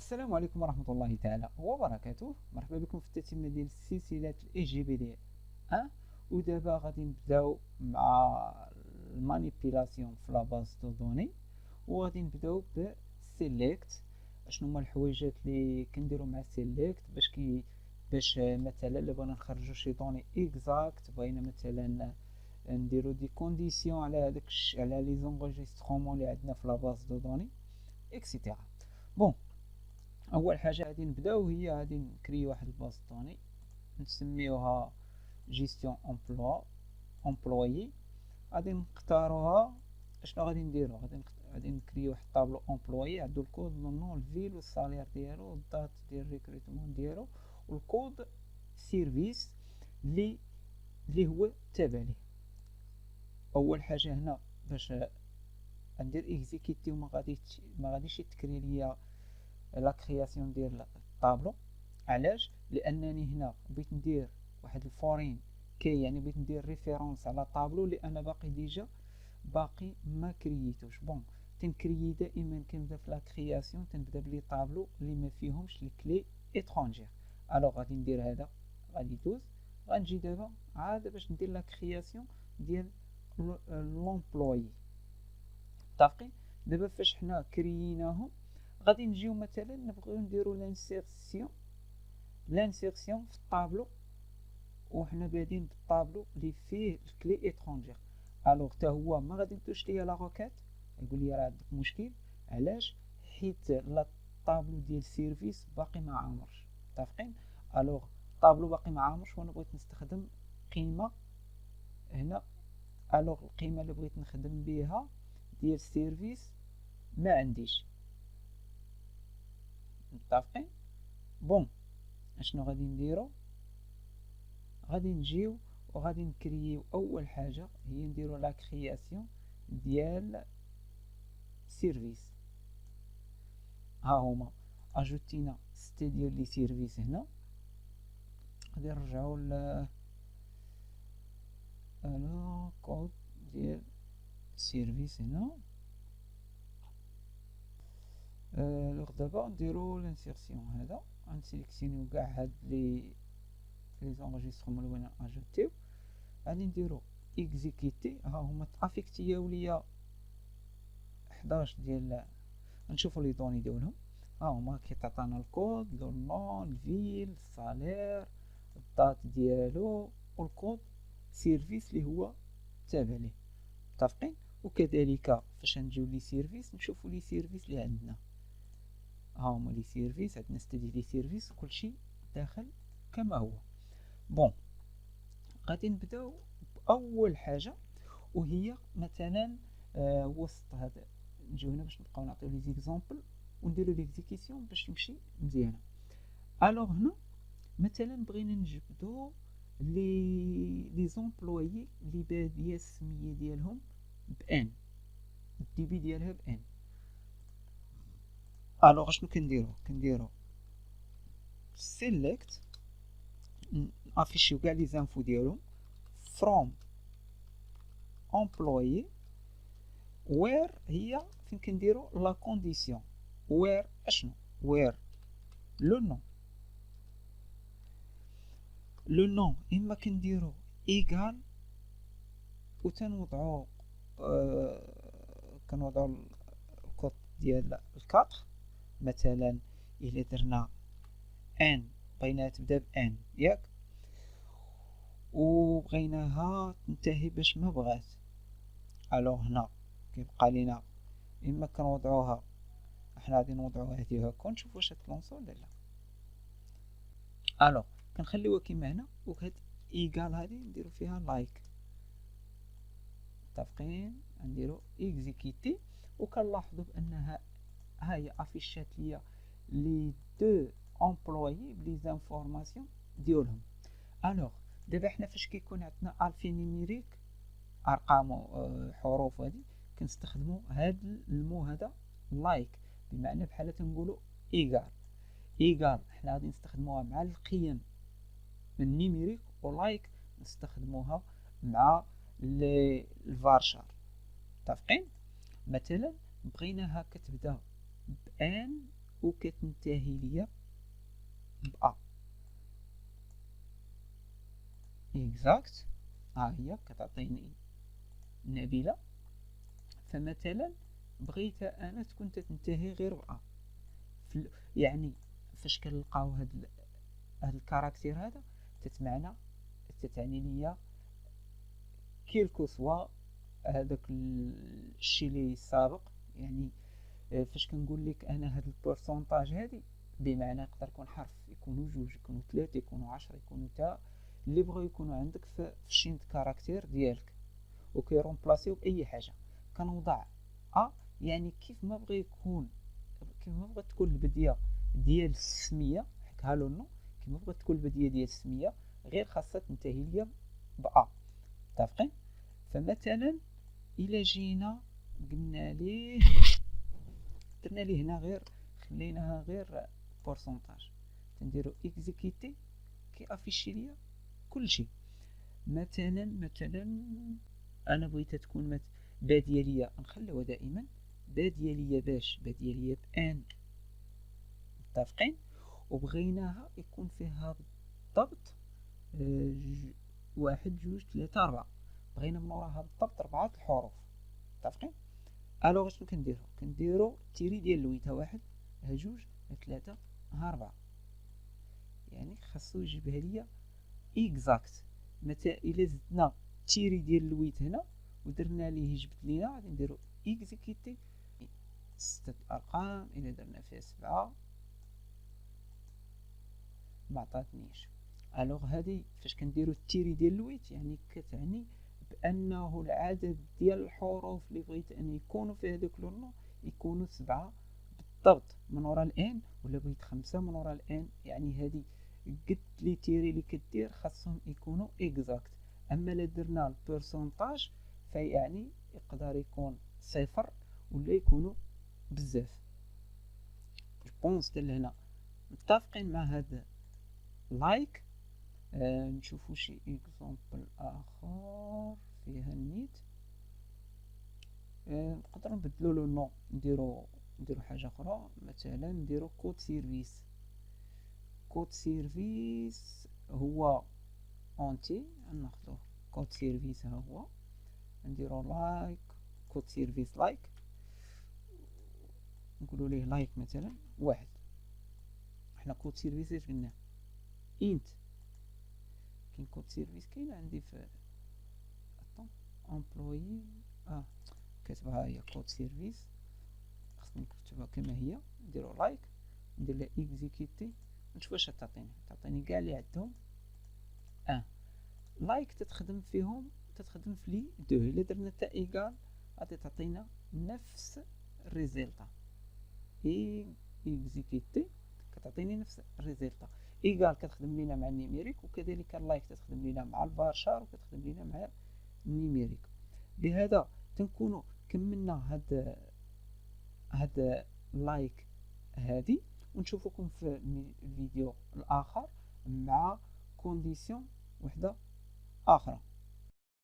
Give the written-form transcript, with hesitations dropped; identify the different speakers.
Speaker 1: السلام عليكم ورحمة الله تعالى وبركاته. مرحبا بكم في التتمة ديال سلسلة اي جي بي دي 1. ودابا غادي نبداو مع المانيبيلاسيون في لاباز دو دوني، وغادي نبداو بسيليكت. اشنو هما الحويجات اللي كنديرو مع سيليكت باش مثلا الا بغينا نخرجو شي دوني اكزاكت، بغينا مثلا نديرو دي كونديسيون على هذاك على لي زونغيسترومون اللي عندنا في لاباز دو دوني اكسيتيرا. بون، اول حاجه غادي نبداو هي غادي نكري واحد الباز دوني نسميوها جيستيون امبلويي. غادي نختاروها. اشنو غادي نديرو؟ غادي نكري واحد طابلو امبلويي عندو الكود، لو نون، الفيل والصالير ديالو، الدات ديال ريكروتمون ديالو، والكود سيرفيس اللي هو تابع ليه. اول حاجه هنا باش ندير اكزيكيتي ما غاديش يتكري ليا لا كرياسيون ديال الطابلو. علاش؟ لانني هنا بغيت ندير واحد الفورين كي، يعني بغيت ندير ريفيرونس على طابلو اللي انا باقي ما كرييتوش. بون، تنكريي دائما كنبدا في لا كرياسيون تنبدا بلي طابلو اللي ما فيهمش الكلي اترونجير. الوغ غادي ندير هذا، غادي دوز، غنجي دابا عاد باش ندير لا كرياسيون ديال لومبلويي. متفقين؟ دابا فاش حنا كرييناهم غادي نجيو مثلا نبغيو نديرو لانسيرسيون في الطابلو، وحنا بادين بالطابلو اللي فيه الكلي اترونجير. الوغ حتى هو ما غادي ندوش ليا لا روكيت، يقول لي راه عندك مشكل. علاش؟ حيت لا الطابلو ديال السيرفيس باقي ما عامرش. متفقين؟ الوغ الطابلو باقي ما عامرش وانا بغيت نستخدم قيمه هنا. الوغ القيمه اللي بغيت نخدم بها ديال السيرفيس ما عنديش. متفقين؟ بون، اشنو غادي نديرو؟ غادي نجيو وغادي نكرييو اول حاجه هي نديرو لا كرياسيون ديال سيرفيس. ها هما اجوتينا 6 ديال لي سيرفيس هنا. غادي نرجعو على كود ديال سيرفيس هنا. لوغ دابا نديرو لانسيرسيون هذا، غنسيليكسيونيو كاع هاد لي زونجسترومون اللي بغينا اجوتيو. غادي نديرو اكزيكيتي. ها هما تافيكتياو ليا 11 ديال، نشوفو لي دوني ديالهم. ها هما كيتعطينا الكود، لو نون، الفيل، الصالير، الدات ديالو، والكود سيرفيس اللي هو تابع ليه. متفقين؟ وكذلك فاش نجيو لي سيرفيس نشوفو لي سيرفيس اللي عندنا. ها هما لي سيرفيس، عندنا 6 ديال لي سيرفيس كلشي داخل كما هو. بون، غادي نبداو باول حاجه وهي مثلا وسط هذا. نجيو هنا باش نبقاو نعطيو لي زيكزامبل ونديرو ليكزيكسيون باش تمشي مزيانه. الوغ هنا مثلا بغينا نجبدو لي زومبلويي اللي باديه السميه ديالهم بان، الدي بي ديالها بان. الوغ اشنو كنديرو سيليكت، افيشيو كاع لي زانفو ديالهم فروم امبلويي وير، هي فين كنديرو لا كونديسيون. وير اشنو؟ وير لو نون اما كنديرو ايغال و تنوضعو كنوضعو الكود ديال الكاتر. مثلا الا درنا ان، بغيناها تبدا بان ياك، و بغيناها تنتهي باش ما بغات. الوغ هنا كيبقى لينا اما كنوضعوها، احنا غادي نوضعوها هادي هكا ونشوفو واش تلونسو ولا لا. الوغ كنخليوها كيما هنا، وهاد ايغال هادي نديرو فيها لايك. متفقين؟ نديرو اكزيكيتي وكنلاحظوا بانها هي افيشات ليا لي دو امبلويي بلي زانفورماسيون ديالهم. الوغ دابا حنا فاش كيكون عندنا الفي نيميريك، ارقام حروف، هادي كنستخدموا هاد المو هذا لايك، بمعنى بحال تنقولوا ايغال حنا غادي نستخدموها مع القيم النيميريك، ولايك نستخدموها مع الفارشار. متفقين؟ مثلا بغيناها كتبدا بان وكتنتهي ليا بأ. اكزاكت، ها هي كتعطيني نبيلة. فمثلا بغيت انا تكون تنتهي غير بأ، يعني فاش كنلقاو هاد الكاركتير هذا تتعني ليا كيلكو سوا هذاك الشيء اللي سابق. يعني فاش كنقول لك انا هاد البورسونتاج هادي، بمعنى يقدر يكون حرف، يكونوا جوج، يكونوا ثلاثة، يكونوا 10، يكونوا تا اللي بغاو يكونوا عندك في الشين كاركتير ديالك، وكيرومبلاسيو باي حاجه. كنوضع يعني كيف ما بغى يكون، كيف ما بغات تكون البديه ديال السميه حكها له نو، كيف ما بغات تكون البديه ديال السميه غير خاصها تنتهي ليا بأ. متفقين؟ فمثلا الى جينا قلنا ليه، درنا ليه هنا غير، خليناها غير بورسونتاج، تنديرو اكزيكيتي كيافيشي ليا كلشي. مثلا انا بغيتها تكون باديه ليا، نخليوها دائما باديه ليا باديه ليا بان. متفقين؟ وبغيناها يكون فيها بالضبط واحد جوج ثلاثة ربعة، بغينا من وراها بالضبط 4 الحروف. متفقين؟ الوغ شنو كنديرو التيري ديال اللويت، ها واحد، ها جوج، ها ثلاثة، ها 4. يعني خاصو يجيبها ليا اكزاكت. متى الا زدنا التيري ديال اللويت هنا ودرنا ليه جبت لينا، غادي نديرو اكزيكيتي 6 ارقام. الا درنا فيها 7 ما عطاتنيش. الوغ هذه فاش كنديرو التيري ديال اللويت يعني كتعني بانه العدد ديال الحروف اللي بغيت ان يكونوا في هذاك لونو يكونوا 7 بالضبط من وراء الان، ولا بغيت 5 من وراء الان. يعني هذه قد لي تيري اللي كدير خاصهم يكونوا اكزاكت. اما الا درنا البورسونتاج فيعني يقدر يكون 0 ولا يكونوا بزاف. جوبونس حتى لهنا متفقين مع هذا لايك. نشوفوا شي اكزامبل اخر فيها النيت. نقدروا نبدلوا له نو، نديروا حاجه اخرى. مثلا نديروا كود سيرفيس. كود سيرفيس هو اونتي، ناخذوا كود سيرفيس ها هو، نديروا لايك كود سيرفيس لايك، نقولوا ليه لايك مثلا واحد. حنا كود سيرفيس اش قلنا انت، كاين كود سيرفيس كاين عندي في امبلوي كتبها هي كود سيرفيس، خصني نكتبها كما هي. نديرو لايك، ندير لها اكزيكيتي، نشوف واش تعطيني كاع اللي عندهم. لايك تتخدم فيهم، تتخدم في لي دو. الا درنا تا ايكال غادي تعطينا نفس الريزلتا. اكزيكيتي كتعطيني نفس الريزلتا. ايكال كتخدم لينا مع النيميريك، وكذلك اللايك تتخدم لينا مع الفارشار وكتخدم لينا مع النيميريك. بهذا تنكونوا كملنا هاد لايك هادي، ونشوفكم في الفيديو الاخر مع كونديسيون وحده اخرى.